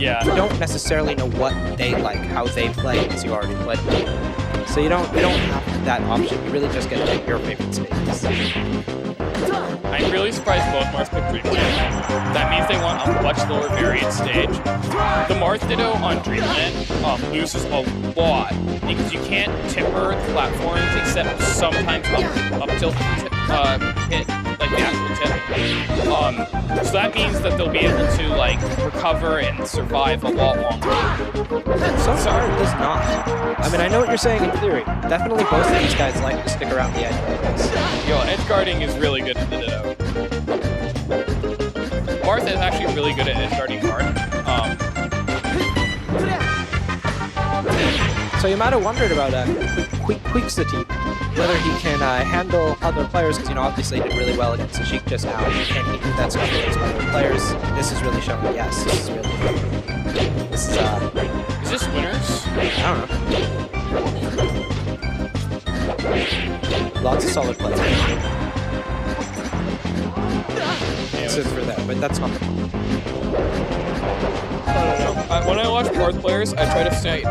Yeah. you don't necessarily know what they like, how they play, because you already played them. So you don't have that option. You really just get to pick your favorite stages. I'm really surprised both Marth picked Dreamland. That means they want a much lower variant stage. The Marth Ditto on Dreamland loses a lot because you can't timber the platforms except sometimes up tilt hit like the actual tip. So that means that they'll be able to like recover and survive a lot longer. So far, it does not. I mean, I know what you're saying in theory. Definitely both of these guys like to stick around the edge like this. Yo, edge guarding is really good in the Ditto. Marth is actually really good at edge guarding Marth. So you might have wondered about quixotic, whether he can handle other players, because, you know, obviously he did really well against the Sheik just now. Can he do that stuff against other players? This is really showing that, yes, this is really good. This Is this winners? I don't know. Lots of solid plays. This is for them, but that's not the point. I don't know. When I watch Marth players, I try to stay.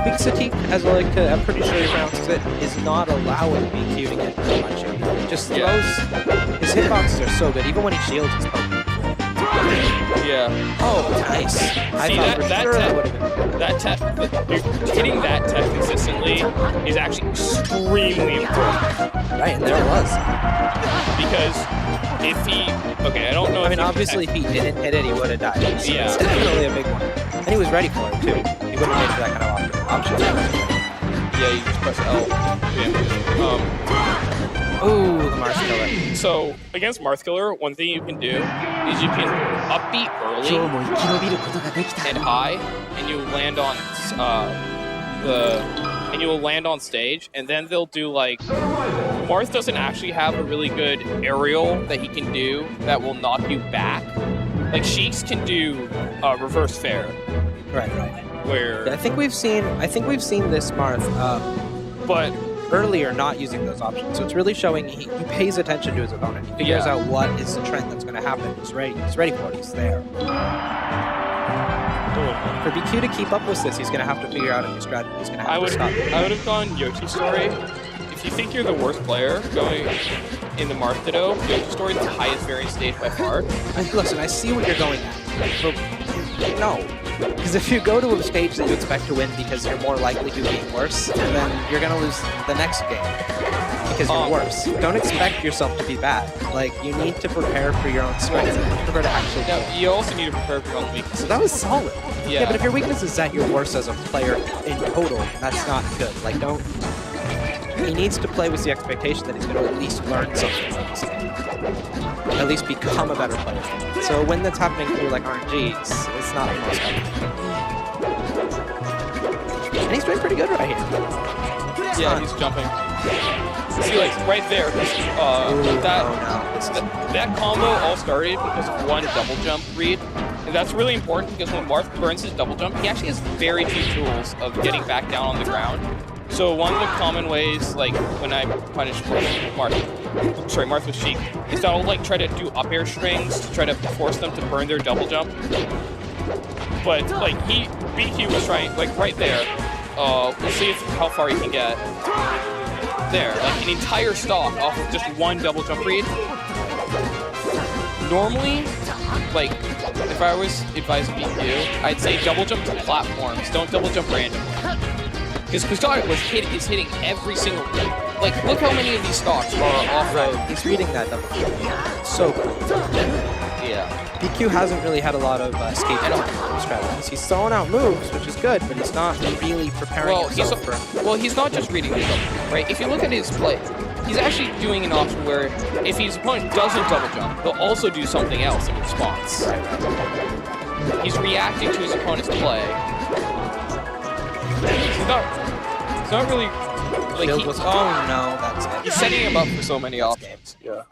Quixotic, as I'm pretty sure he pronounces it, is not allowing BQ to get too much in. He just throws. His hitboxes are so good, even when he shields his Pokemon. Yeah. Oh, nice. I thought for sure that would have been good. Hitting that tech consistently is actually extremely important. Right, and there it was. Because if he... Okay, I don't know. I mean, obviously, if he didn't hit it, he would have died. So yeah. It's definitely a big one. And he was ready for it, too. He wouldn't have made for that kind of option. Yeah, you just press L. Ooh, the Marth Killer. So, against Marth Killer, one thing you can do is you can upbeat early and high, and you land on and you will land on stage, and then they'll do like... Marth doesn't actually have a really good aerial that he can do that will knock you back. Like, Sheiks can do reverse fair. Right. Where... I think we've seen this Marth, but earlier not using those options. So it's really showing he pays attention to his opponent. He figures out what is the trend that's going to happen. He's ready for it. He's there. For BQ to keep up with this, he's going to have to figure out a new strategy. He's going to have to stop. I would have gone Yoshi Story. If you think you're the worst player going in the Marth Ditto, Yoshi Story is the highest variant stage by far. Listen, I see what you're going at, but no. Because if you go to a stage that you expect to win because you're more likely to be worse, then you're going to lose the next game because you're worse. Don't expect yourself to be bad. Like, you need to prepare for your own strengths. You need to prepare to actually No, you also need to prepare for your own weaknesses. So that was solid. Yeah, but if your weakness is that you're worse as a player in total, that's not good. Like, don't... He needs to play with the expectation that he's going to at least learn something from this game. At least become a better player. So when that's happening through, like, RNG, it's not the most helpful. And he's doing pretty good right here. Yeah, he's jumping. See, like, right there, that combo all started because of one double jump read. And that's really important because when Marth burns his double jump, he actually has very few tools of getting back down on the ground. So one of the common ways, like, when I punish Marth with Sheik, is that I'll, like, try to do up air strings to try to force them to burn their double jump. But, like, BQ was trying, like, right there. We'll see how far he can get. There, like, an entire stock off of just one double jump read. Normally, like, if I was advising BQ, I'd say double jump to platforms, don't double jump randomly. Because quixotic is hitting every single... Like, look how many of these stocks are off-road. He's reading that double jump. So cool. Yeah. BQ hasn't really had a lot of escape strategies. He's throwing out moves, which is good, but he's not really preparing himself for... Well, he's not just reading the double jump, right? If you look at his play, he's actually doing an option where if his opponent doesn't double jump, he'll also do something else in response. He's reacting to his opponent's play. He's not really... Like, oh no, that's it. He's setting him up for so many options. Yeah.